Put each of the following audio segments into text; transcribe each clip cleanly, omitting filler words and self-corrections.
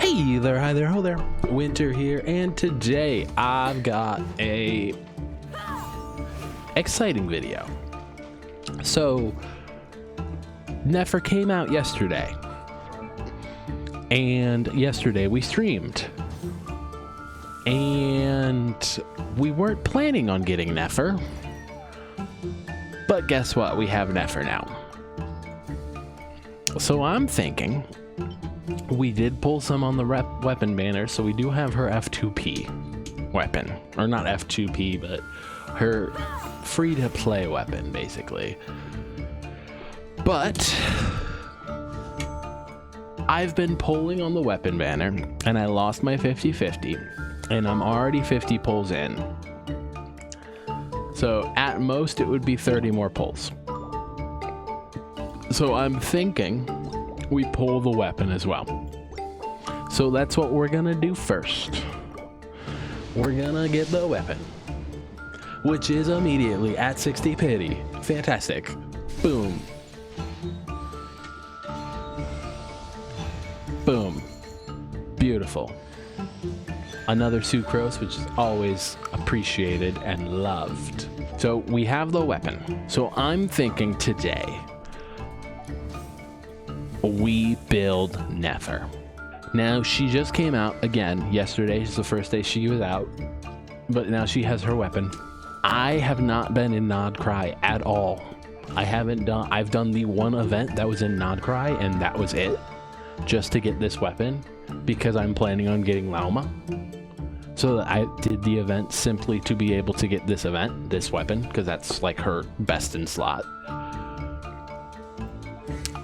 Hey there, hi there, ho there. Winter here, and today I've got a exciting video. So, Neffer came out yesterday, and yesterday we streamed, and we weren't planning on getting Neffer, but guess what? We have Neffer now. So I'm thinking we did pull some on the weapon banner, so we do have her F2P weapon, or not F2P, but her free-to-play weapon, basically. But I've been pulling on the weapon banner, and I lost my 50-50, and I'm already 50 pulls in. So at most, it would be 30 more pulls. So I'm thinking we pull the weapon as well. So that's what we're gonna do first. We're gonna get the weapon, which is immediately at 60 pity. Fantastic. Boom. Boom. Beautiful. Another sucrose, which is always appreciated and loved. So we have the weapon. So I'm thinking today we build Neffer. Now, she just came out again yesterday. Is the first day she was out, but now she has her weapon. I have not been in Nod Cry at all. I've done the one event that was in Nod Cry, and that was it, just to get this weapon, because I'm planning on getting Lauma. So I did the event simply to be able to get this weapon, because that's like her best in slot.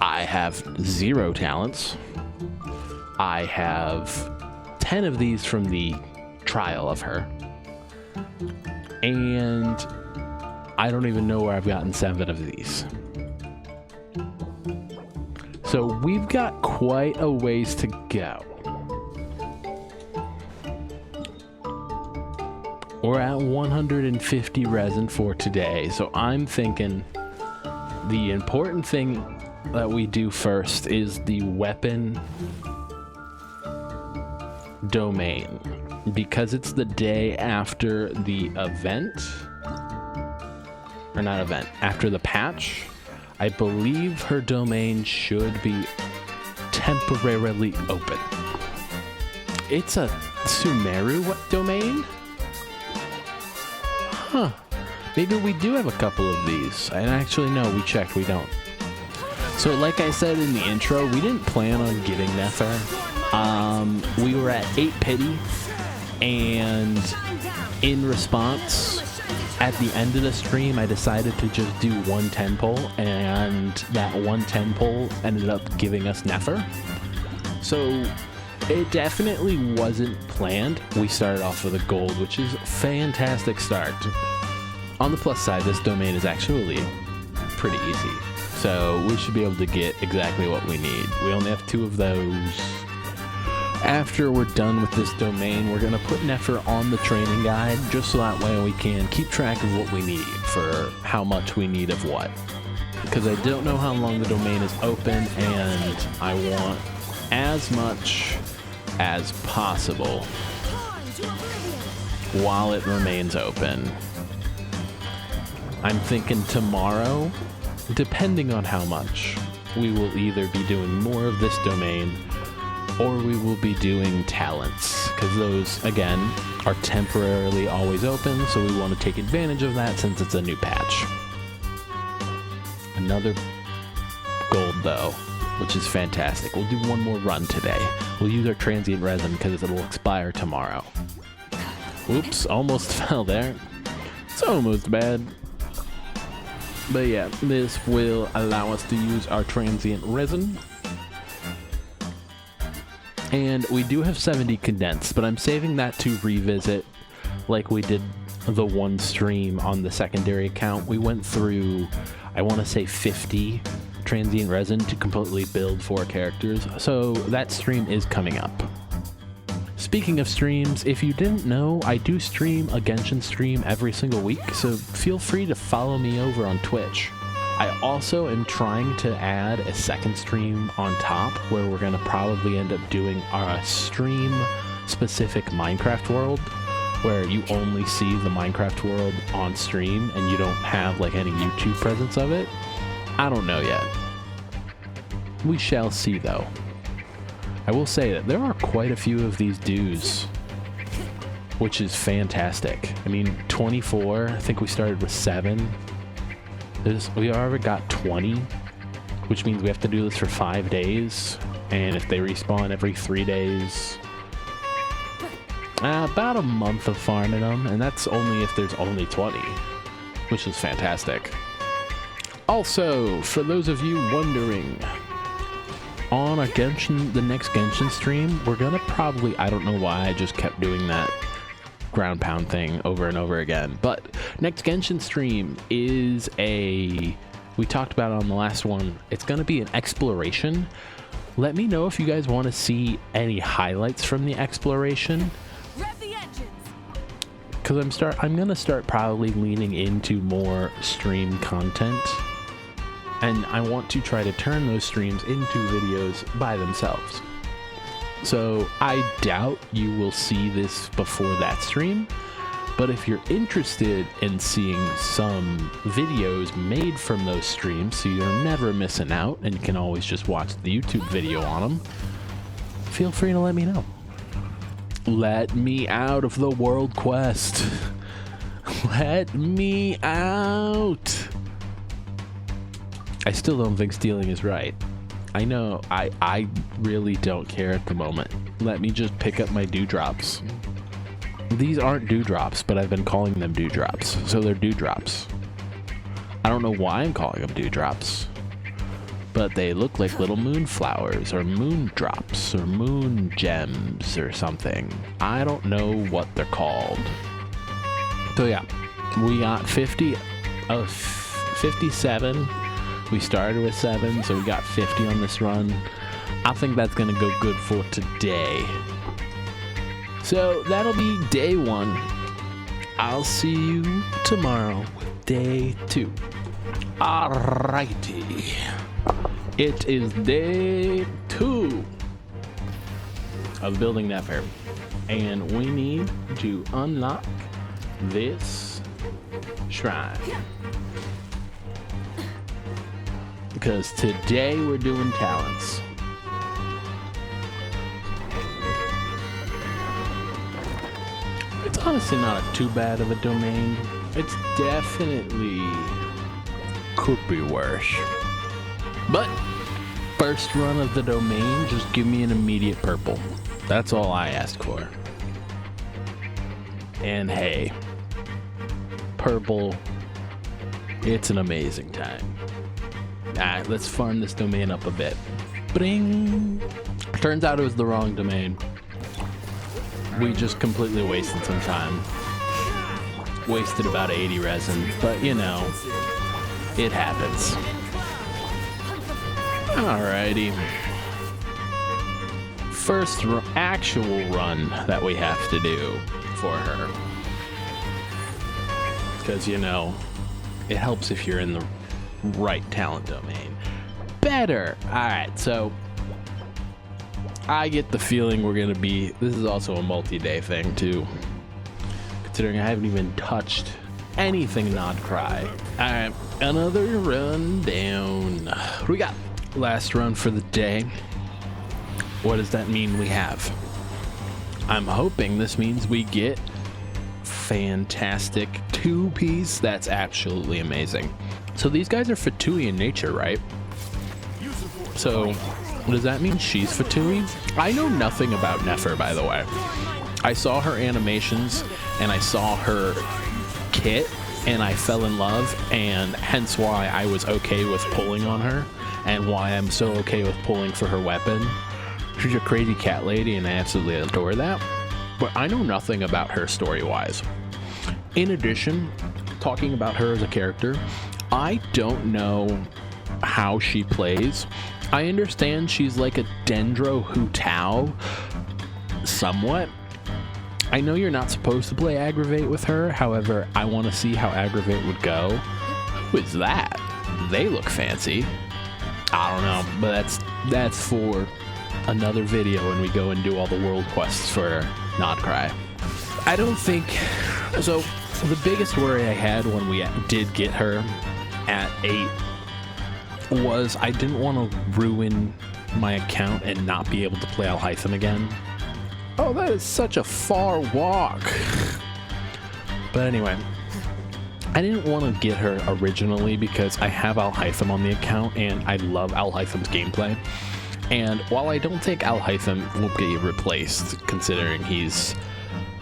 I have 0 talents. I have 10 of these from the trial of her. And I don't even know where I've gotten 7 of these. So we've got quite a ways to go. We're at 150 resin for today. So I'm thinking the important thing that we do first is the weapon domain, because it's the day after the event, or not event, after the patch. I believe her domain should be temporarily open. It's a Sumeru domain? Huh. Maybe we do have a couple of these. And actually, no, we checked, we don't. So like I said in the intro, we didn't plan on getting Neffer. We were at 8 pity, and in response, at the end of the stream, I decided to just do 110 pull, and that 110 pull ended up giving us Neffer. So it definitely wasn't planned. We started off with a gold, which is a fantastic start. On the plus side, this domain is actually pretty easy. So we should be able to get exactly what we need. We only have 2 of those. After we're done with this domain, we're going to put Neffer on the training guide, just so that way we can keep track of what we need for how much we need of what. Because I don't know how long the domain is open, and I want as much as possible while it remains open. I'm thinking tomorrow, depending on how much, we will either be doing more of this domain, or we will be doing talents, because those, again, are temporarily always open, so we want to take advantage of that since it's a new patch. Another gold, though, which is fantastic. We'll do one more run today. We'll use our transient resin because it'll expire tomorrow. Oops, almost fell there. It's almost bad. But yeah, this will allow us to use our transient resin. And we do have 70 condensed, but I'm saving that to revisit like we did the one stream on the secondary account. We went through, I want to say 50 transient resin to completely build 4 characters. So that stream is coming up. Speaking of streams, if you didn't know, I do stream a Genshin stream every single week, so feel free to follow me over on Twitch. I also am trying to add a second stream on top where we're going to probably end up doing our stream-specific Minecraft world, where you only see the Minecraft world on stream and you don't have like any YouTube presence of it. I don't know yet. We shall see though. I will say that there are quite a few of these dues, which is fantastic. I mean, 24, I think we started with 7. We already got 20, which means we have to do this for 5 days. And if they respawn every 3 days, about a month of farming them, and that's only if there's only 20, which is fantastic. Also, for those of you wondering, on our the next Genshin stream, we're gonna probably, I don't know why I just kept doing that ground pound thing over and over again, but next Genshin stream is we talked about it on the last one, it's gonna be an exploration. Let me know if you guys want to see any highlights from the exploration, because I'm gonna start probably leaning into more stream content, and I want to try to turn those streams into videos by themselves. So I doubt you will see this before that stream, but if you're interested in seeing some videos made from those streams so you're never missing out and you can always just watch the YouTube video on them, feel free to let me know. Let me out of the world quest. Let me out. I still don't think stealing is right. I know, I really don't care at the moment. Let me just pick up my dewdrops. These aren't dewdrops, but I've been calling them dewdrops, so they're dewdrops. I don't know why I'm calling them dewdrops, but they look like little moonflowers or moon drops or moon gems or something. I don't know what they're called. So yeah, we got 57. We started with 7, so we got 50 on this run. I think that's gonna go good for today. So that'll be day 1. I'll see you tomorrow with day 2. Alrighty. It is day 2 of building Neffer, and we need to unlock this shrine. Because today we're doing talents. It's honestly not too bad of a domain. It's definitely could be worse. But first run of the domain, just give me an immediate purple. That's all I asked for. And hey, purple, it's an amazing time. Alright, let's farm this domain up a bit. Bring. Turns out it was the wrong domain. We just completely wasted some time. Wasted about 80 resin, but you know, it happens. Alrighty. First actual run that we have to do for her. Because, you know, it helps if you're in the right talent domain. Better. Alright, so I get the feeling we're going to be... This is also a multi-day thing, too. Considering I haven't even touched anything not cry. Alright, another run down. What do we got? Last run for the day. What does that mean we have? I'm hoping this means we get fantastic 2-piece. That's absolutely amazing. So these guys are Fatui in nature, right? So does that mean she's Fatui? I know nothing about Neffer, by the way. I saw her animations and I saw her kit and I fell in love, and hence why I was okay with pulling on her and why I'm so okay with pulling for her weapon. She's a crazy cat lady and I absolutely adore that, but I know nothing about her story-wise. In addition, talking about her as a character, I don't know how she plays. I understand she's like a Dendro Hu Tao, somewhat. I know you're not supposed to play Aggravate with her, however, I want to see how Aggravate would go. Who is that? They look fancy. I don't know, but that's for another video when we go and do all the world quests for Nodcry. I don't think so. The biggest worry I had when we did get her at 8 was I didn't want to ruin my account and not be able to play Alhaitham again. Oh, that is such a far walk. But anyway, I didn't want to get her originally because I have Alhaitham on the account and I love Alhaitham's gameplay. And while I don't think Alhaitham will get replaced, considering he's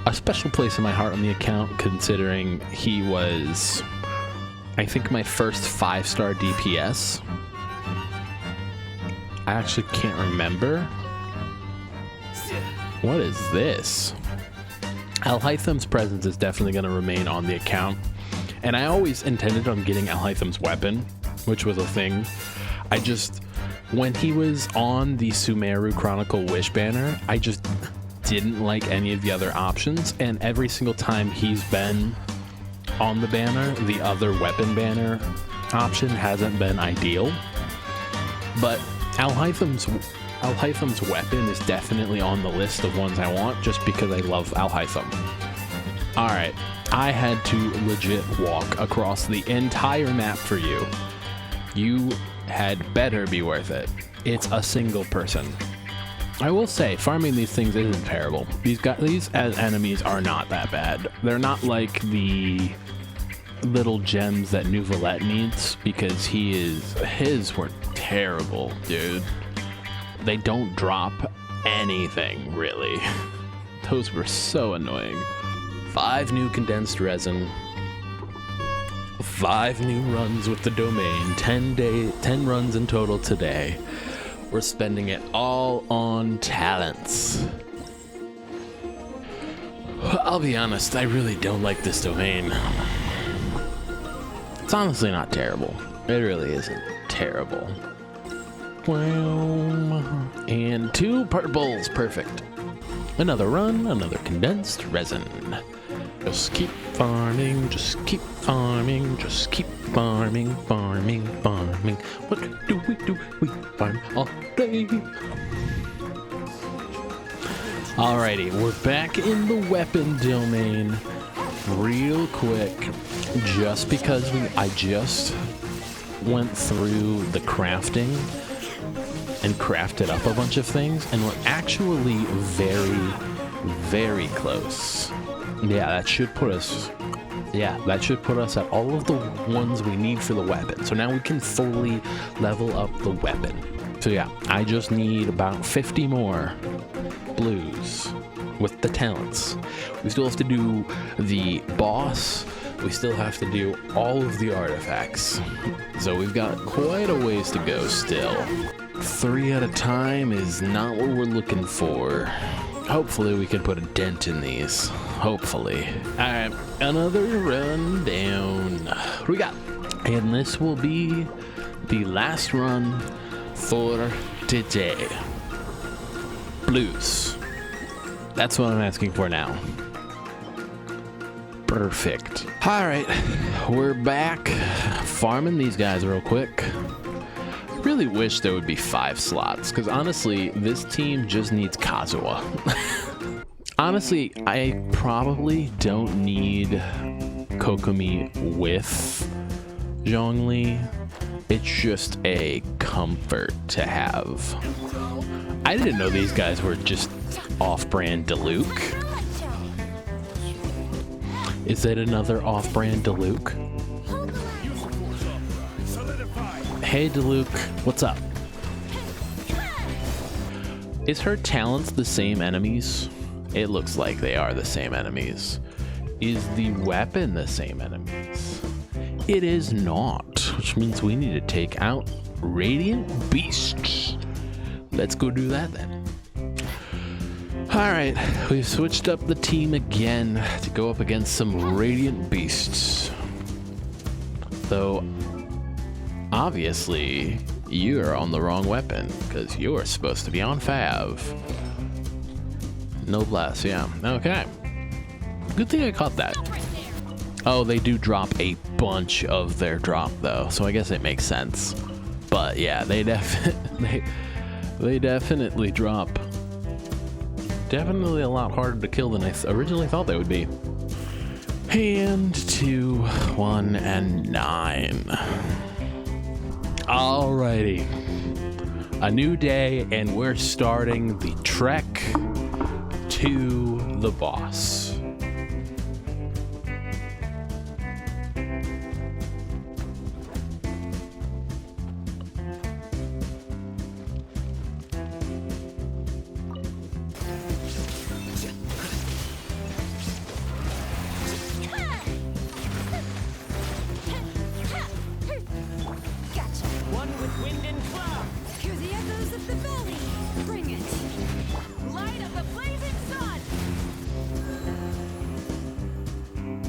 a special place in my heart on the account, considering he was, I think, my first 5-star DPS. I actually can't remember. What is this? Alhaitham's presence is definitely going to remain on the account. And I always intended on getting Alhaitham's weapon, which was a thing. When he was on the Sumeru Chronicle Wish banner, I just didn't like any of the other options, and every single time he's been on the banner, the other weapon banner option hasn't been ideal. But Alhaitham's weapon is definitely on the list of ones I want, just because I love Alhaitham. Alright, I had to legit walk across the entire map for you. You had better be worth it. It's a single person. I will say, farming these things isn't terrible. These as enemies are not that bad. They're not like the little gems that Nouvelette needs, because his were terrible, dude. They don't drop anything, really. Those were so annoying. 5 new condensed resin. 5 new runs with the domain. 10 runs in total today. We're spending it all on talents. I'll be honest, I really don't like this domain. It's honestly not terrible. It really isn't terrible. Well, and 2 purples, perfect. Another run, another condensed resin. Just keep farming, just keep farming, just keep farming, farming, farming. What do? We farm all day. Alrighty, we're back in the weapon domain real quick, just because I just went through the crafting and crafted up a bunch of things, and we're actually very, very close. Yeah, that should put us at all of the ones we need for the weapon. So now we can fully level up the weapon. So yeah, I just need about 50 more blues with the talents. We still have to do the boss. We still have to do all of the artifacts. So we've got quite a ways to go still. 3 at a time is not what we're looking for. Hopefully we can put a dent in these. Hopefully. Alright, another run down. What we got? And this will be the last run for today. Blues. That's what I'm asking for now. Perfect. Alright, we're back. Farming these guys real quick. Really wish there would be 5 slots, because honestly, this team just needs Kazuha. Honestly, I probably don't need Kokomi with Zhongli. It's just a comfort to have. I didn't know these guys were just off-brand Diluc. Is it another off-brand Diluc? Hey Diluc, what's up? Is her talents the same enemies? It looks like they are the same enemies. Is the weapon the same enemies? It is not, which means we need to take out Radiant Beasts. Let's go do that then. Alright, we've switched up the team again to go up against some Radiant Beasts. Though, obviously, you're on the wrong weapon, because you're supposed to be on Fav. Noblesse, yeah. Okay. Good thing I caught that. Oh, they do drop a bunch of their drop though, so I guess it makes sense. But yeah, they definitely drop. Definitely a lot harder to kill than I originally thought they would be. And 2, 1, and 9. Alrighty. A new day, and we're starting the trek to the boss.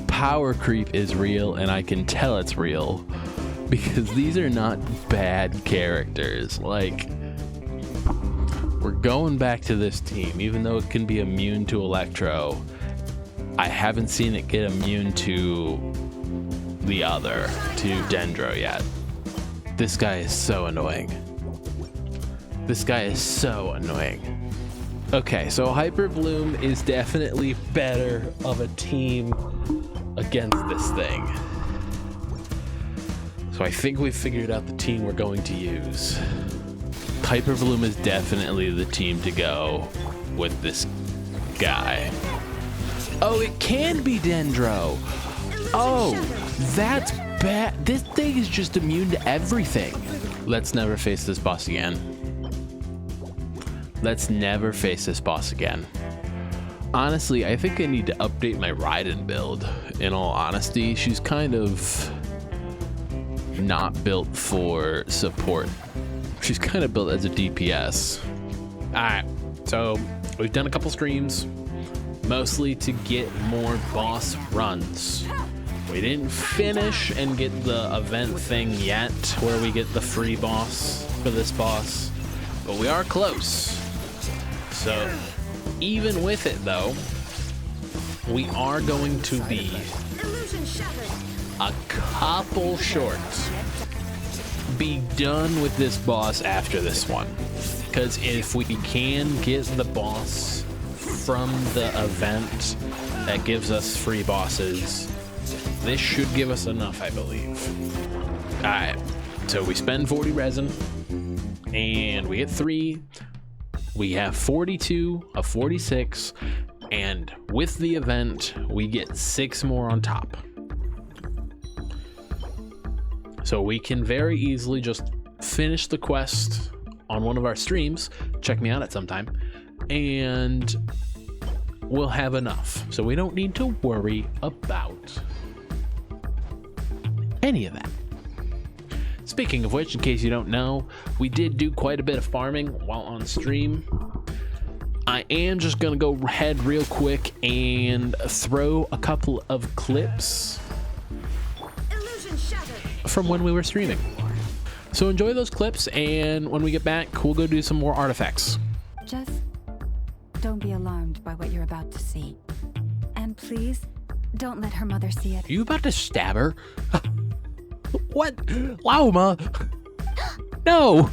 Power creep is real, and I can tell it's real because these are not bad characters. Like, we're going back to this team, even though it can be immune to Electro. I haven't seen it get immune to the other, to Dendro yet. This guy is so annoying. This guy is so annoying. Okay, so Hyper Bloom is definitely better of a team against this thing. So I think we've figured out the team we're going to use. Hyper Bloom is definitely the team to go with this guy. Oh, it can be Dendro. Oh, that's bad. This thing is just immune to everything. Let's never face this boss again. Let's never face this boss again. Honestly, I think I need to update my Raiden build. In all honesty, she's kind of not built for support. She's kind of built as a DPS. Alright, so we've done a couple streams, mostly to get more boss runs. We didn't finish and get the event thing yet, where we get the free boss for this boss, but we are close. So even with it though, we are going to be a couple short. Be done with this boss after this one. Because if we can get the boss from the event that gives us free bosses, this should give us enough, I believe. Alright, so we spend 40 resin, and we get 3. We have 42 of 46, and with the event, we get 6 more on top. So we can very easily just finish the quest on one of our streams. Check me out at some time, and we'll have enough. So we don't need to worry about any of that. Speaking of which, in case you don't know, we did do quite a bit of farming while on stream. I am just gonna go ahead real quick and throw a couple of clips from when we were streaming. So enjoy those clips, and when we get back, we'll go do some more artifacts. Just don't be alarmed by what you're about to see. And please, don't let her mother see it. Are you about to stab her? What? Lauma! No!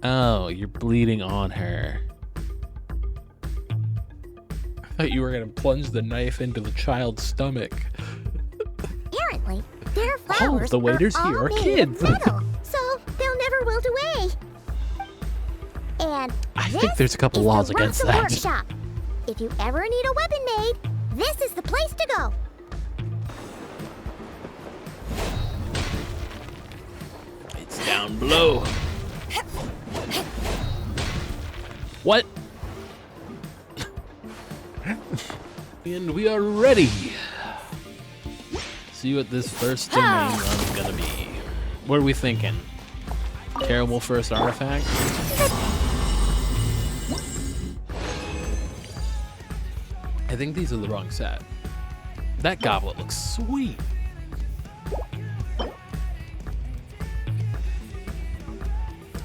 Oh, you're bleeding on her. I thought you were gonna plunge the knife into the child's stomach. Apparently, their flowers the waiters here are kids. Metal, so they'll never wilt away. And I think there's a couple laws against that. Workshop. If you ever need a weapon made, this is the place to go. It's down below. What? And we are ready. See what this first domain run's gonna be. What are we thinking? Terrible first artifact? I think these are the wrong set. That goblet looks sweet.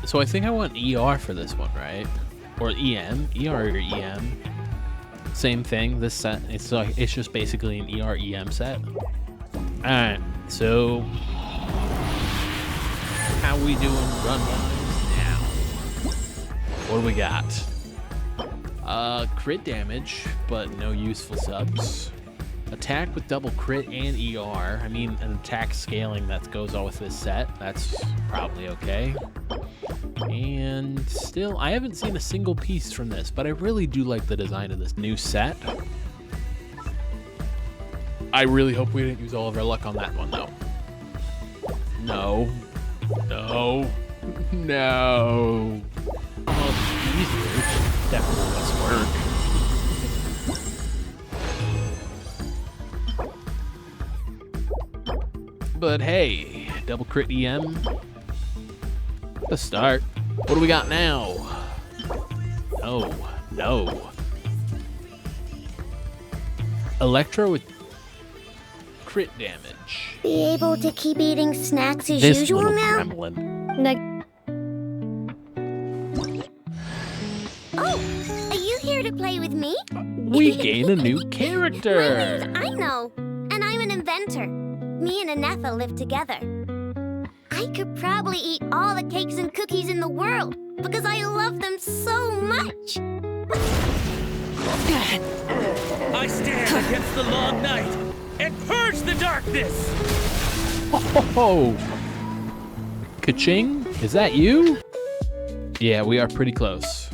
So I think I want ER for this one, right? Or EM? ER or EM? Same thing. This set, it's just basically an ER/EM set. All right, so how we doing run-wise now? What do we got? Crit damage, but no useful subs. Attack with double crit and ER. I mean, an attack scaling that goes on with this set. That's probably okay. And still, I haven't seen a single piece from this, but I really do like the design of this new set. I really hope we didn't use all of our luck on that one, though. No. No. No. Oh, easier. Definitely less work. But hey, double crit EM. Let's start. What do we got now? No, no. Electro with crit damage. Be able to keep eating snacks as This usual little now? gremlin. Oh, are you here to play with me? We gain a new My character. name's I know, and I'm an inventor. Me and a Neffer live together. I could probably eat all the cakes and cookies in the world because I love them so much. I stand against the long night and purge the darkness! Oh, Ka-ching, is that you? Yeah, we are pretty close.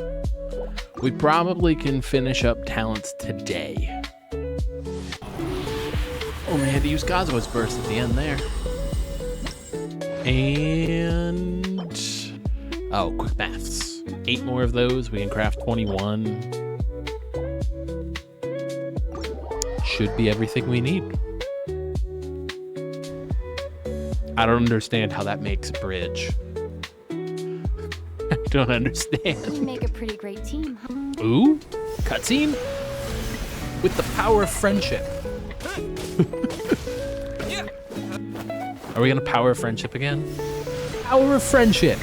We probably can finish up talents today. Oh, we had to use Kazuha's burst at the end there. And oh, quick maths. 8 more of those, we can craft 21. Should be everything we need. I don't understand how that makes a bridge. I don't understand. You make a pretty great team, huh? Ooh, cutscene with the power of friendship. Are we gonna power of friendship again? Power of friendship.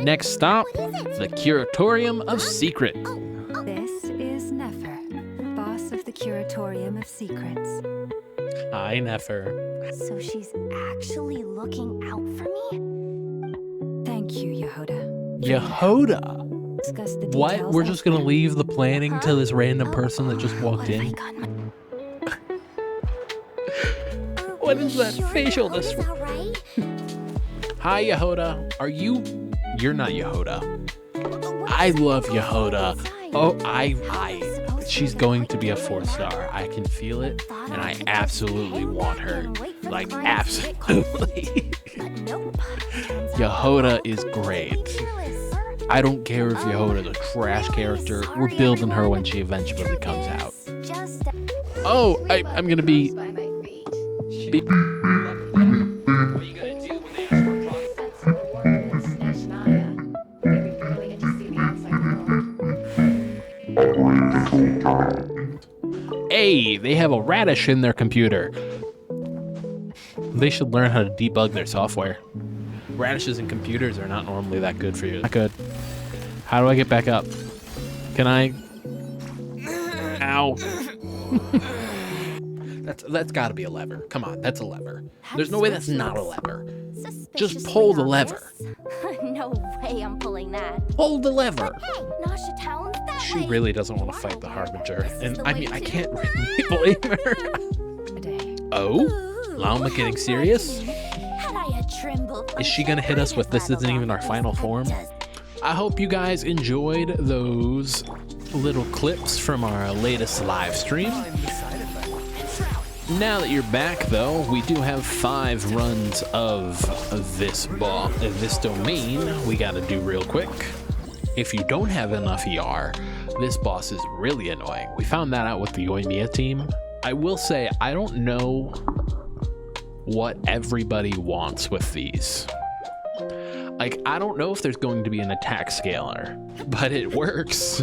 Next stop, the Curatorium of Secrets. This is Neffer, boss of the Curatorium of Secrets. Hi, Neffer. So she's actually looking out for me? Thank you, Yehoda. Yehoda. Discuss the What? details We're just gonna leave the planning to this random person that just walked What have I in? gotten? What is that facial This dis- all right? Hi, Yehoda. Are you? You're not Yehoda. I love Yehoda. Oh, she's going to be a 4-star. I can feel it, and I absolutely want her. Like, absolutely. Yehoda is great. I don't care if Yehoda's a trash character. We're building her when she eventually comes out. Oh, I'm gonna be. Hey, they have a radish in their computer. They should learn how to debug their software. Radishes in computers are not normally that good for you. Not good. How do I get back up? Can I? Ow. That's got to be a lever. Come on, that's a lever. There's no way that's not a lever. Just pull the lever. No way I'm pulling that. Pull the lever. Hey, Nasha Town's that She way. really doesn't want to fight the Harbinger. This is And the I way mean, I to- can't really blame her. Today. Oh? Ooh, Llama getting how serious? lucky. Had I a tremble Is she gonna hit us with this isn't even our final form? I hope you guys enjoyed those little clips from our latest live stream. Now that you're back, though, we do have 5 runs of this domain we gotta do real quick. If you don't have enough ER, this boss is really annoying. We found that out with the Yoimiya team. I will say, I don't know what everybody wants with these. Like, I don't know if there's going to be an attack scaler, but it works.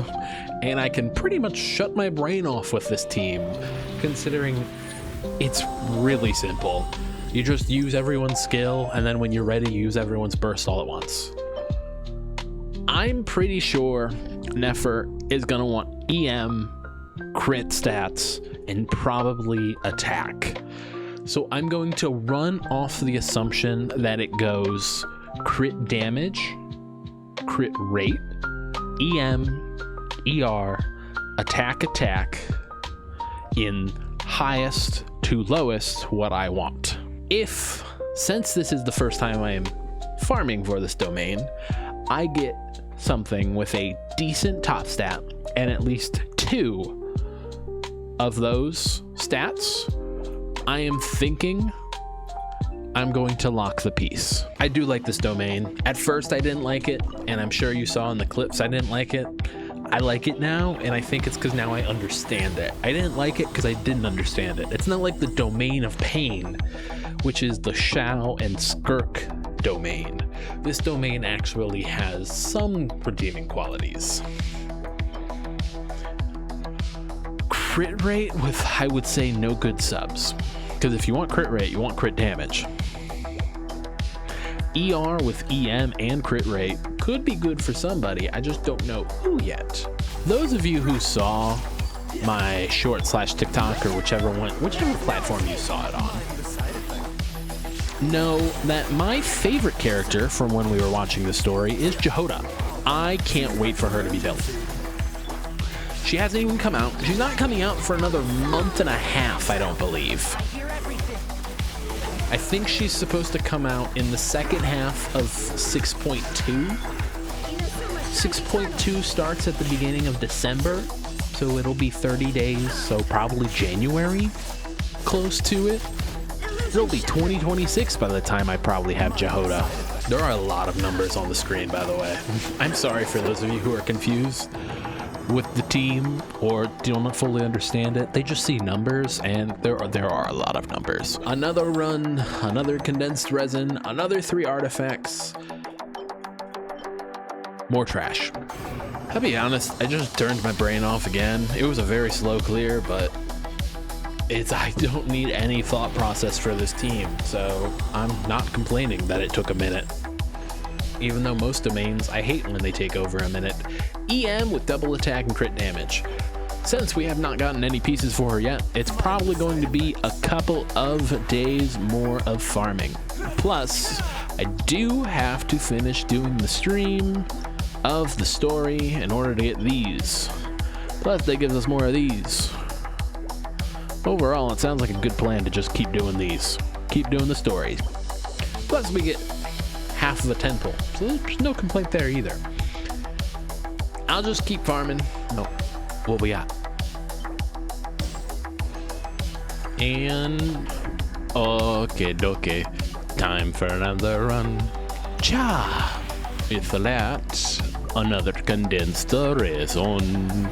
And I can pretty much shut my brain off with this team, considering it's really simple. You just use everyone's skill, and then when you're ready, use everyone's burst all at once. I'm pretty sure Neffer is going to want EM, crit stats, and probably attack. So I'm going to run off the assumption that it goes crit damage, crit rate, EM, ER, attack, in highest to lowest what I want. Since this is the first time I am farming for this domain, I get something with a decent top stat and at least 2 of those stats, I am thinking I'm going to lock the piece. I do like this domain. At first I didn't like it, and I'm sure you saw in the clips I didn't like it. I like it now, and I think it's because now I understand it. I didn't like it because I didn't understand it. It's not like the domain of pain, which is the Shao and Skirk domain. This domain actually has some redeeming qualities. Crit rate with, I would say, no good subs. Because if you want crit rate, you want crit damage. ER with EM and crit rate could be good for somebody, I just don't know who yet. Those of you who saw my short / TikTok or whichever platform you saw it on, know that my favorite character from when we were watching the story is Jehoda. I can't wait for her to be built. She hasn't even come out. She's not coming out for another month and a half, I don't believe. I think she's supposed to come out in the second half of 6.2. 6.2 starts at the beginning of December, so it'll be 30 days, so probably January, close to it. It'll be 2026 by the time I probably have Jehoda. There are a lot of numbers on the screen, by the way. I'm sorry for those of you who are confused with the team or don't fully understand it. They just see numbers, and there are a lot of numbers. Another run, another condensed resin, another 3 artifacts, more trash. I'll be honest, I just turned my brain off again. It was a very slow clear, but I don't need any thought process for this team, so I'm not complaining that it took a minute. Even though most domains, I hate when they take over a minute. EM with double attack and crit damage. Since we have not gotten any pieces for her yet, it's probably going to be a couple of days more of farming. Plus, I do have to finish doing the stream of the story in order to get these. Plus, that gives us more of these. Overall, it sounds like a good plan to just keep doing these. Keep doing the stories. Plus, we get half of a temple, so there's no complaint there either. I'll just keep farming. No, what we got? And okay, time for another run. Cha! With that, another condensed resin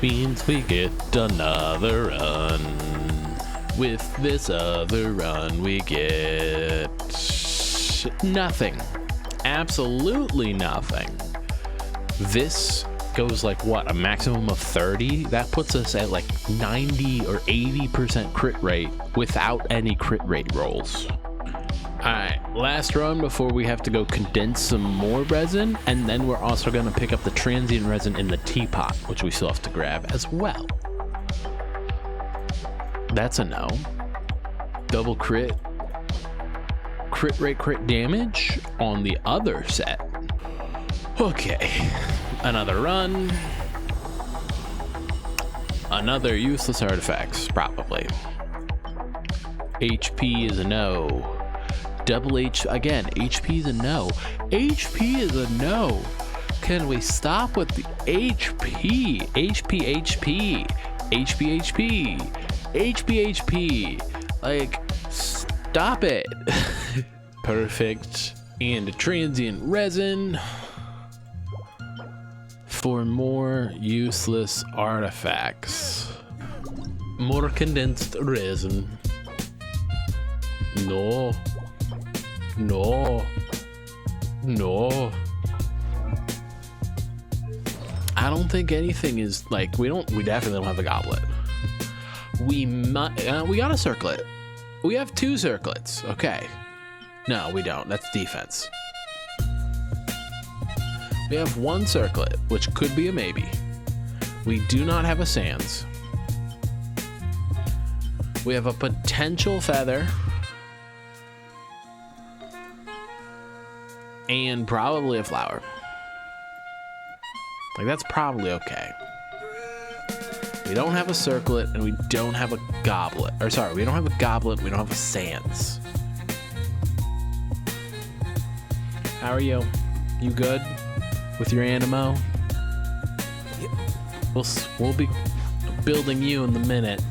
means we get another run. With this other run, we get nothing. Absolutely nothing. This goes like what, a maximum of 30? That puts us at like 90 or 80% crit rate without any crit rate rolls. Alright, last run before we have to go condense some more resin, and then we're also going to pick up the transient resin in the teapot, which we still have to grab as well. That's a no. Double crit. Crit rate, crit damage on the other set. Okay, another run. Another useless artifacts, probably. HP is a no. Double H, again, HP is a no. HP is a no. Can we stop with the HP? HP. Like, stop it. Perfect. And a transient resin for more useless artifacts. More condensed resin. No. I don't think anything is like, we definitely don't have a goblet. We got a circlet. We have 2 circlets. Okay. No, we don't. That's defense. We have one circlet, which could be a maybe. We do not have a sands. We have a potential feather. And probably a flower. Like, that's probably okay. We don't have a circlet, and we don't have a goblet. Or sorry, we don't have a goblet, we don't have a sands. How are you? You good with your animo? We'll be building you in the minute.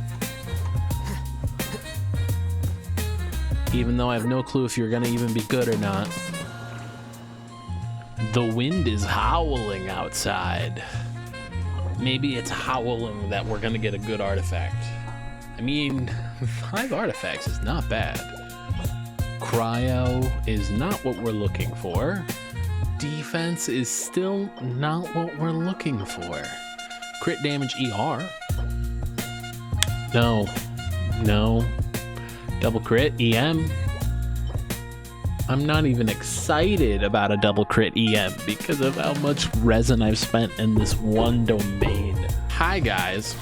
Even though I have no clue if you're gonna even be good or not. The wind is howling outside. Maybe it's howling that we're gonna get a good artifact. I mean, 5 artifacts is not bad. Cryo is not what we're looking for. Defense is still not what we're looking for. Crit damage ER. No. Double crit EM. I'm not even excited about a double crit EM because of how much resin I've spent in this one domain. Hi guys,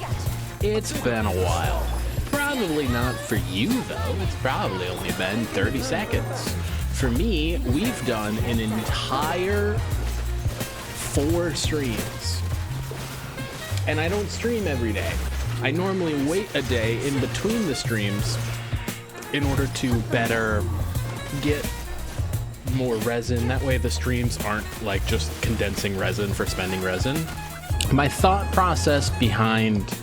it's been a while. Probably not for you though, it's probably only been 30 seconds. For me, we've done an entire 4 streams. And I don't stream every day. I normally wait a day in between the streams in order to better get more resin. That way the streams aren't like just condensing resin for spending resin. My thought process behind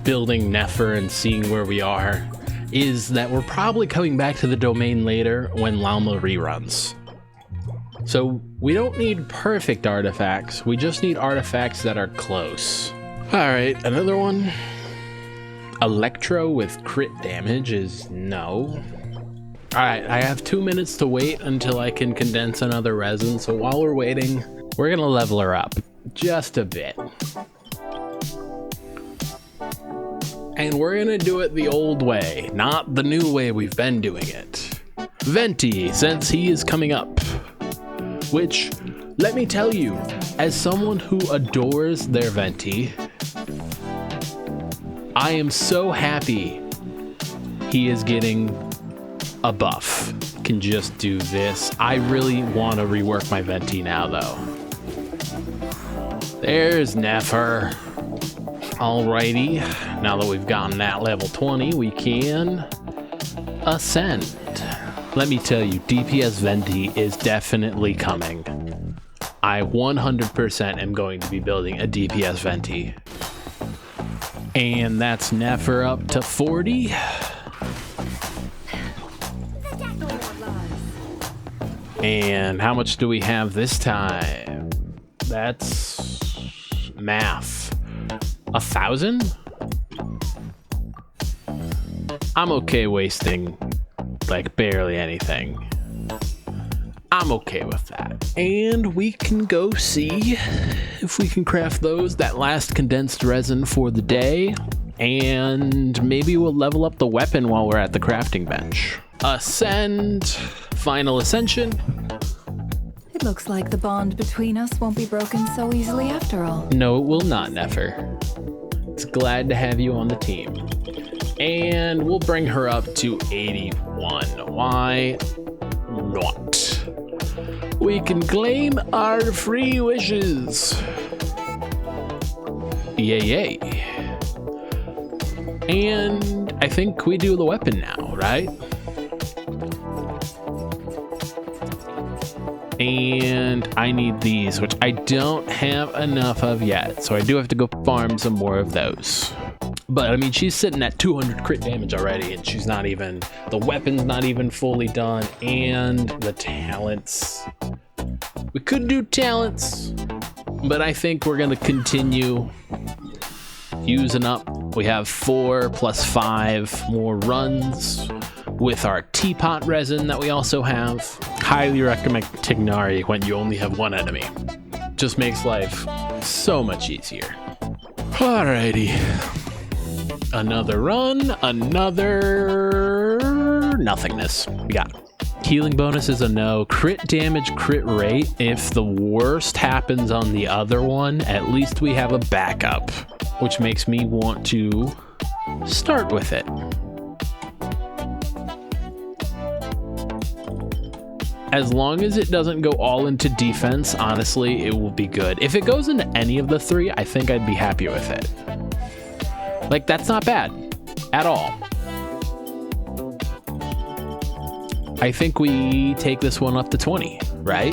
building Neffer and seeing where we are is that we're probably coming back to the domain later when Llama reruns. So we don't need perfect artifacts, we just need artifacts that are close. Alright, another one. Electro with crit damage is no. Alright, I have 2 minutes to wait until I can condense another resin, so while we're waiting, we're gonna level her up just a bit. And we're gonna do it the old way, not the new way we've been doing it. Venti, since he is coming up. Which, let me tell you, as someone who adores their Venti, I am so happy he is getting a buff. Can just do this. I really want to rework my Venti now though. There's Neffer. Alrighty, now that we've gotten that level 20, we can ascend. Let me tell you, DPS Venti is definitely coming. I 100% am going to be building a DPS Venti. And that's Neffer up to 40. And how much do we have this time? That's math. 1,000? I'm okay wasting like barely anything. I'm okay with that. And we can go see if we can craft that last condensed resin for the day. And maybe we'll level up the weapon while we're at the crafting bench. Ascend, final ascension. It looks like the bond between us won't be broken so easily after all. No, it will not, Neffer. It's glad to have you on the team. And we'll bring her up to 81. Why not? We can claim our free wishes. Yay. And I think we do the weapon now, right? And I need these, which I don't have enough of yet. So I do have to go farm some more of those. But I mean, she's sitting at 200 crit damage already, and she's not even, the weapon's not even fully done, and the talents. We could do talents, but I think we're gonna continue using up. We have 4 plus 5 more runs with our teapot resin that we also have. Highly recommend Tignari when you only have one enemy. Just makes life so much easier. Alrighty. Another run, another nothingness. We got it. Healing bonus is a no. Crit damage, crit rate. If the worst happens on the other one, at least we have a backup, which makes me want to start with it. As long as it doesn't go all into defense, honestly, it will be good. If it goes into any of the three, I think I'd be happy with it. Like, that's not bad at all. I think we take this one up to 20, right?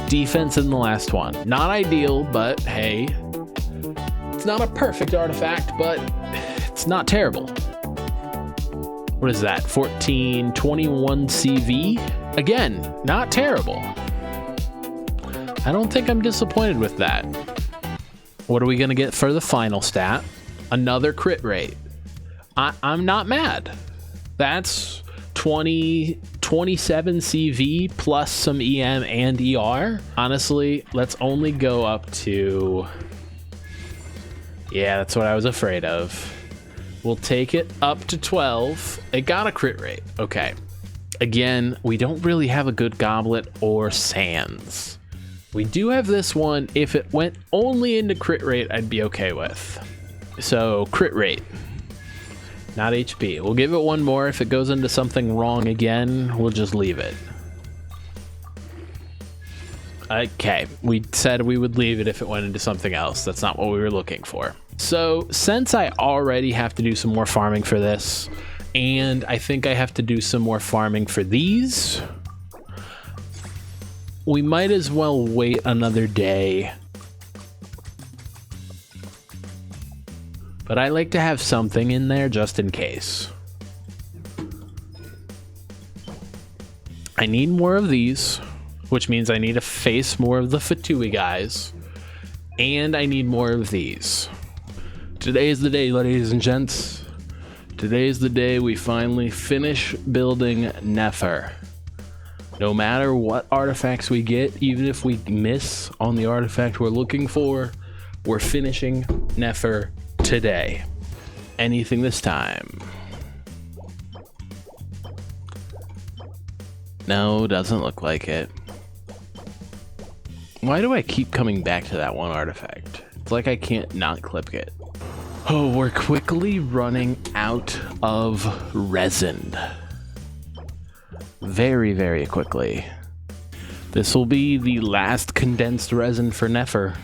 Defense in the last one. Not ideal, but hey, it's not a perfect artifact, but it's not terrible. What is that? 1421 CV? Again, not terrible. I don't think I'm disappointed with that. What are we going to get for the final stat? Another crit rate. I'm not mad. That's 27 CV plus some EM and ER. Honestly, let's only go up to... Yeah, that's what I was afraid of. We'll take it up to 12. It got a crit rate. Okay. Again, we don't really have a good goblet or sands. We do have this one. If it went only into crit rate, I'd be okay with. So, crit rate. Not HP. We'll give it one more. If it goes into something wrong again, we'll just leave it. Okay, we said we would leave it if it went into something else. That's not what we were looking for. So, since I already have to do some more farming for this, and I think I have to do some more farming for these, we might as well wait another day. But I like to have something in there just in case. I need more of these, which means I need to face more of the Fatui guys. And I need more of these. Today is the day, ladies and gents. Today is the day we finally finish building Neffer. No matter what artifacts we get, even if we miss on the artifact we're looking for, we're finishing Neffer today. Anything this time? No, doesn't look like it. Why do I keep coming back to that one artifact? It's like I can't not clip it. Oh, we're quickly running out of resin. Very, very quickly. This will be the last condensed resin for Neffer.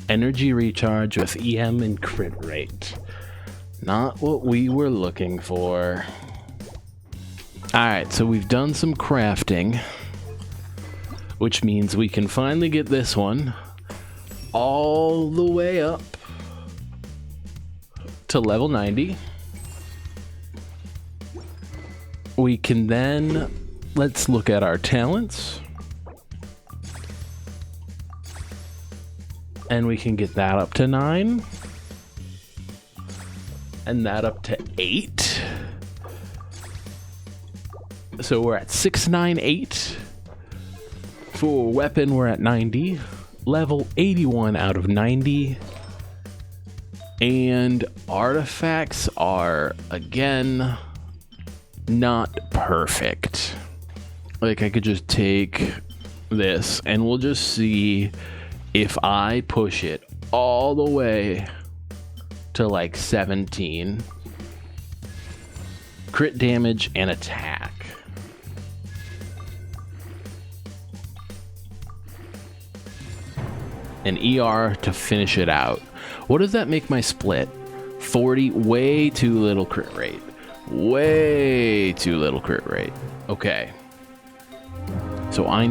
Energy recharge with EM and crit rate. Not what we were looking for. Alright, so we've done some crafting, which means we can finally get this one all the way up to level 90. We can then, let's look at our talents. And we can get that up to 9. And that up to 8. So we're at 698. For weapon, we're at 90. Level 81 out of 90. And artifacts are, again, not perfect. Like, I could just take this and we'll just see if I push it all the way to like 17. Crit damage and attack. And ER to finish it out. What does that make my split? 40, way too little crit rate. Way too little crit rate. Okay. So I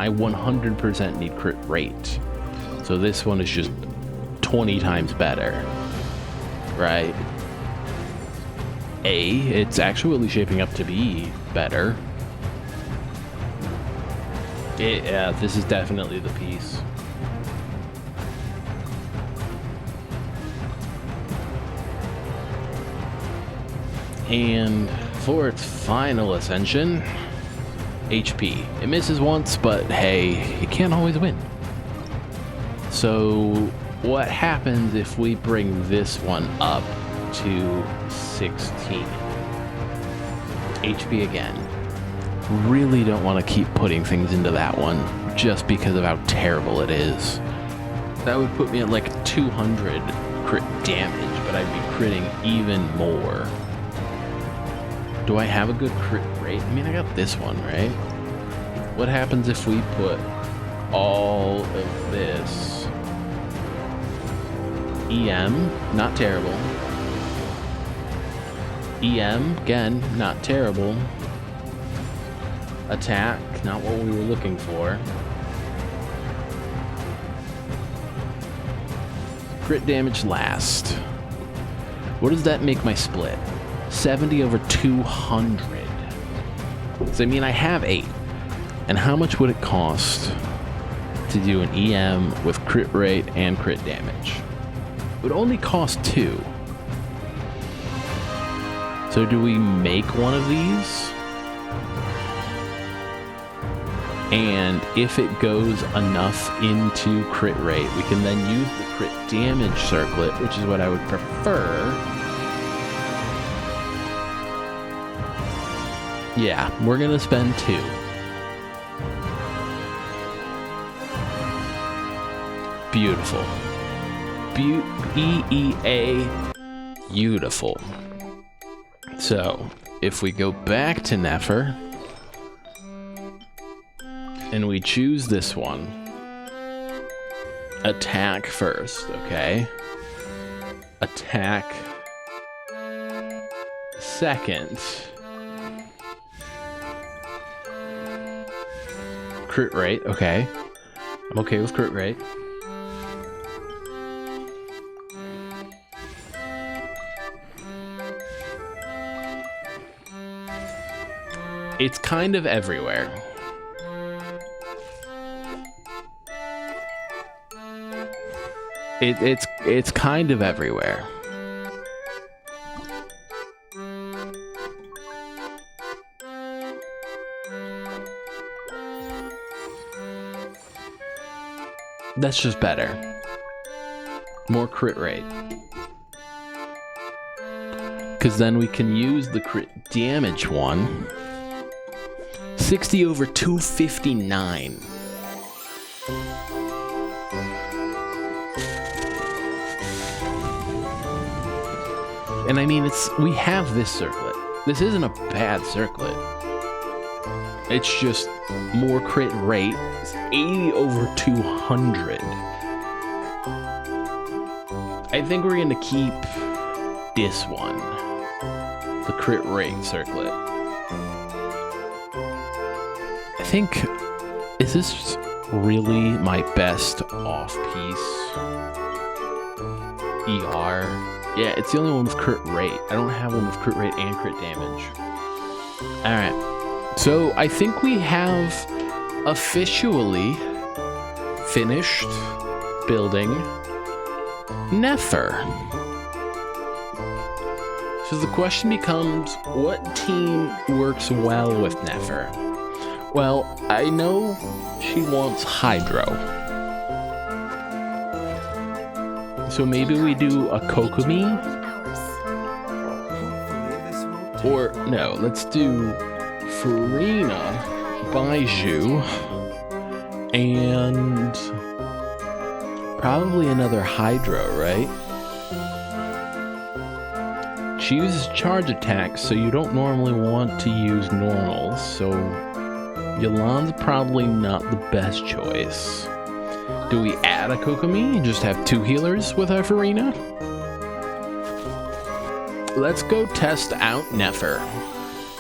100% need crit rate. So this one is just 20 times better. Right? It's actually shaping up to be better. Yeah, this is definitely the piece. And for its final ascension, HP. It misses once, but hey, you can't always win. So what happens if we bring this one up to 16. HP again. Really don't want to keep putting things into that one just because of how terrible it is. That would put me at like 200 crit damage, but I'd be critting even more. Do I have a good crit rate? I mean, I got this one, right? What happens if we put all of this? EM, not terrible. EM, again, not terrible. Attack, not what we were looking for. Crit damage last. What does that make my split? 70 over 200. So I mean, I have 8. And how much would it cost to do an EM with crit rate and crit damage? It would only cost 2. So do we make one of these? And if it goes enough into crit rate, we can then use the crit damage circlet, which is what I would prefer. Yeah, we're gonna spend 2. Beautiful. B-E-E-A. Beautiful. So, if we go back to Neffer, and we choose this one. Attack first, okay? Attack second. Crit rate, okay. I'm okay with crit rate. It's kind of everywhere. It's kind of everywhere. That's just better. More crit rate. Because then we can use the crit damage one. 60 over 259. And I mean, we have this circlet. This isn't a bad circlet. It's just more crit rate. It's 80 over 200. I think we're gonna keep this one. The crit rate circlet. I think, is this really my best off-piece? ER? Yeah, it's the only one with crit rate. I don't have one with crit rate and crit damage. Alright. So, I think we have officially finished building Neffer. So the question becomes, what team works well with Neffer? Well, I know she wants Hydro. So maybe we do a Kokomi? Or, no, let's do Farina, Baiju, and probably another Hydro, right? She uses charge attacks, so you don't normally want to use normals, so Yolande's probably not the best choice. Do we add a Kokomi and just have 2 healers with our Farina? Let's go test out Neffer.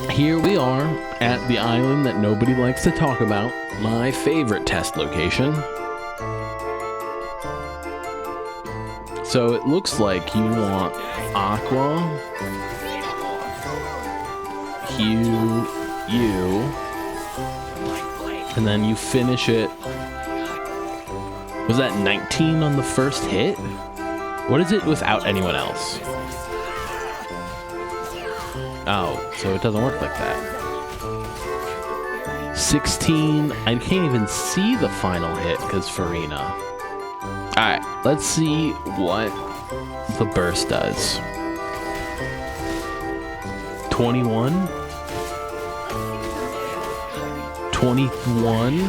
Here we are at the island that nobody likes to talk about, my favorite test location. So it looks like you want Aqua, Hugh, you, and then you finish it. Was that 19 on the first hit? What is it without anyone else? Oh, so it doesn't work like that. 16, I can't even see the final hit because Farina. Alright, let's see what the burst does. 21? 21?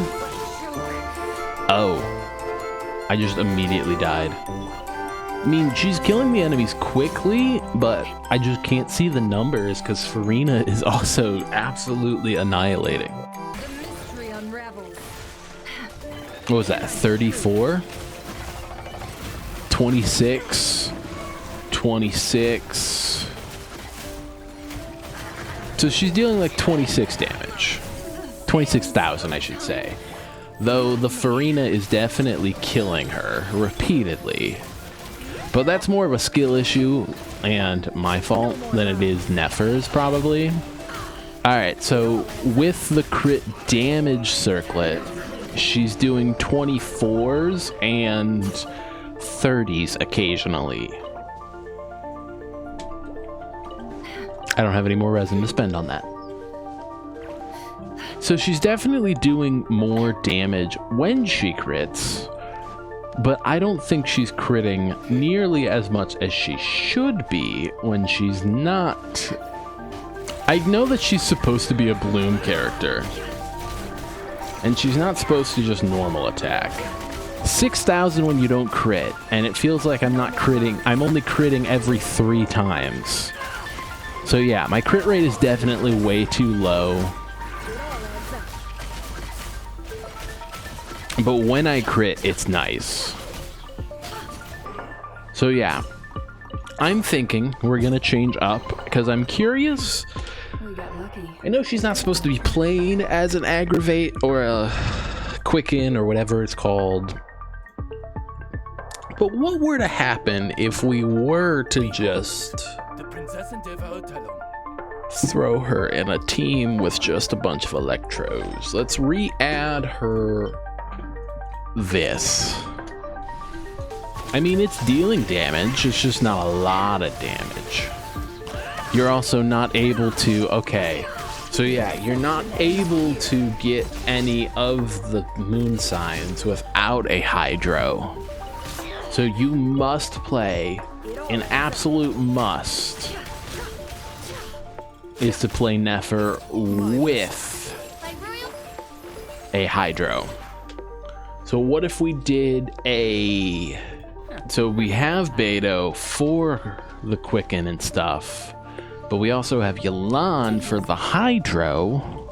Oh. I just immediately died. I mean, she's killing the enemies quickly, but I just can't see the numbers because Farina is also absolutely annihilating. What was that, 34? 26? 26? So she's dealing like 26 damage. 26,000, I should say. Though the Farina is definitely killing her repeatedly. But that's more of a skill issue and my fault than it is Neffer's, probably. Alright, so with the crit damage circlet, she's doing 24s and 30s occasionally. I don't have any more resin to spend on that. So she's definitely doing more damage when she crits, but I don't think she's critting nearly as much as she should be when she's not. I know that she's supposed to be a Bloom character, and she's not supposed to just normal attack. 6,000 when you don't crit, and it feels like I'm not critting. I'm only critting every 3 times. So yeah, my crit rate is definitely way too low. But when I crit, it's nice. So yeah, I'm thinking we're gonna change up because I'm curious. We got lucky. I know she's not supposed to be playing as an aggravate or a quicken or whatever it's called. But what were to happen if we were to just throw her in a team with just a bunch of electros? Let's re-add her this. I mean, it's dealing damage, it's just not a lot of damage. You're also not able to, okay, so yeah, you're not able to get any of the moon signs without a hydro. So you must play, an absolute must is to play Neffer with a hydro. So what if we did a... So we have Beto for the quicken and stuff, but we also have Yelan for the hydro.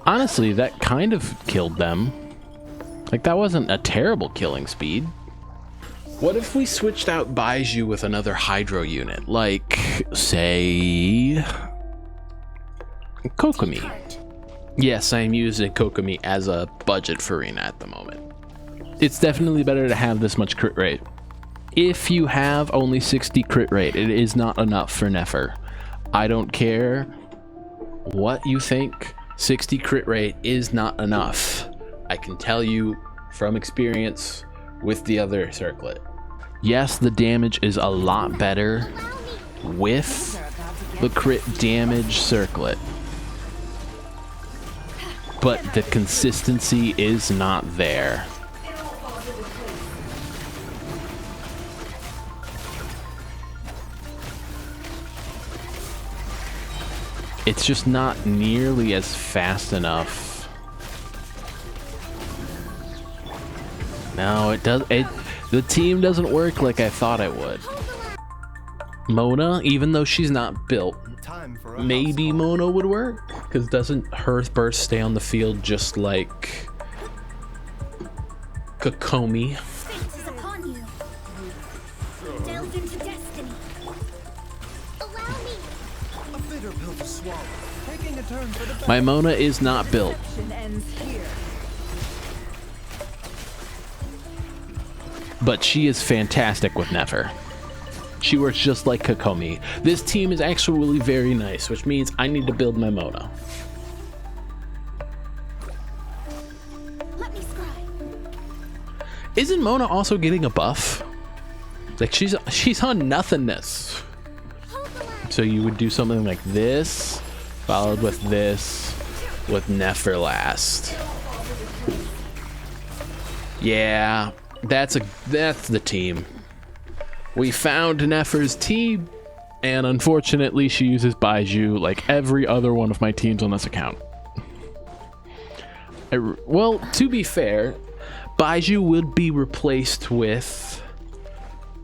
Honestly, that kind of killed them. Like, that wasn't a terrible killing speed. What if we switched out Baiju with another hydro unit? Like, say... Kokomi. Yes, I'm using Kokomi as a budget Farina at the moment. It's definitely better to have this much crit rate. If you have only 60 crit rate, it is not enough for Neffer. I don't care what you think. 60 crit rate is not enough. I can tell you from experience with the other circlet. Yes, the damage is a lot better with the crit damage circlet, but the consistency is not there. It's just not nearly as fast enough. No, it does. The team doesn't work like I thought it would. Mona, even though she's not built, maybe Mona would work, because doesn't her burst stay on the field just like Kokomi? My Mona is not built. But she is fantastic with Neffer. She works just like Kokomi. This team is actually very nice, which means I need to build my Mona. Isn't Mona also getting a buff? Like, she's on nothingness. So you would do something like this, followed with this, with Neffer last. Yeah, that's the team. We found Neffer's team, and unfortunately she uses Baiju like every other one of my teams on this account. Well, to be fair, Baiju would be replaced with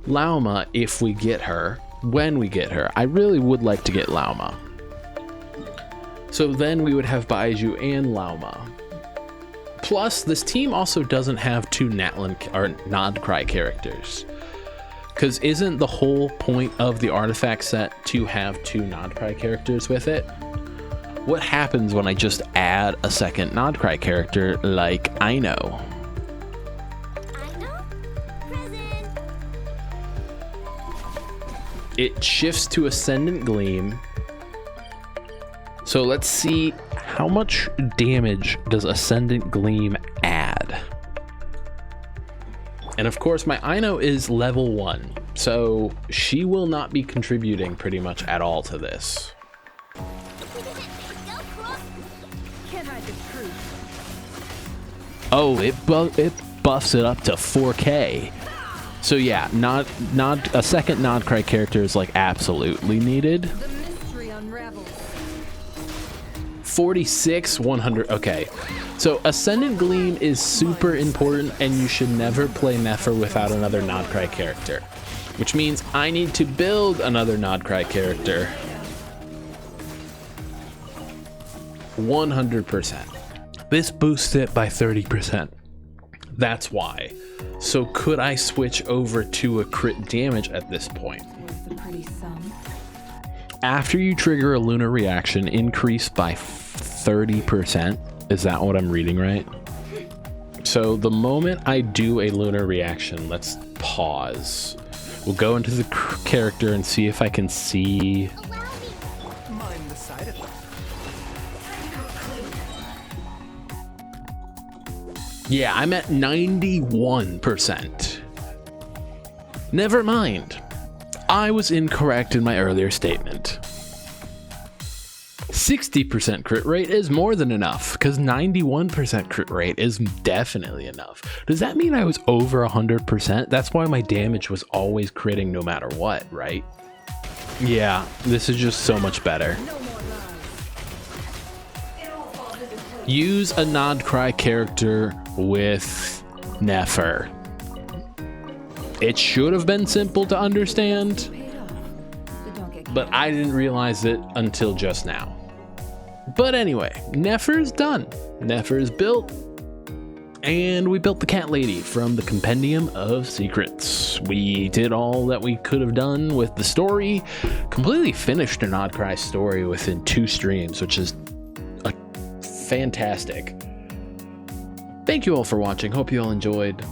Lauma if we get her, when we get her. I really would like to get Lauma. So then we would have Baiju and Lauma. Plus, this team also doesn't have two Nodcry characters. Because isn't the whole point of the artifact set to have two Nodcry characters with it? What happens when I just add a second Nodcry character like Aino? Aino? Present. It shifts to Ascendant Gleam. So let's see how much damage does Ascendant Gleam add. And of course my Aino is level 1, so she will not be contributing pretty much at all to this. Oh, it buffs it up to 4K. So yeah, a second Nodcry character is like absolutely needed. 46, 100. Okay, so Ascendant Gleam is super important, and you should never play Neffer without another Nodcry character, which means I need to build another Nodcry character. 100%. This boosts it by 30%. That's why. So could I switch over to a crit damage at this point? After you trigger a lunar reaction, increase by 30%. Is that what I'm reading right? So the moment I do a lunar reaction, let's pause. We'll go into the character and see if I can see. Yeah, I'm at 91%. Never mind. I was incorrect in my earlier statement. 60% crit rate is more than enough, because 91% crit rate is definitely enough. Does that mean I was over 100%? That's why my damage was always critting no matter what, right? Yeah, this is just so much better. Use a Nodcry character with Neffer. It should have been simple to understand, but I didn't realize it until just now. But anyway, Neffer's done. Neffer's built, and we built the cat lady from the Compendium of Secrets. We did all that we could have done with the story, completely finished a Nodcry story within 2 streams, which is fantastic. Thank you all for watching. Hope you all enjoyed.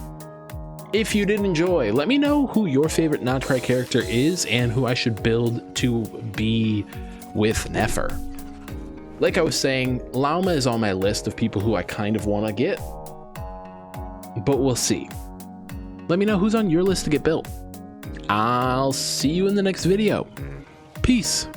If you did enjoy, let me know who your favorite Nodcry character is and who I should build to be with Neffer. Like I was saying, Lauma is on my list of people who I kind of want to get, but we'll see. Let me know who's on your list to get built. I'll see you in the next video. Peace.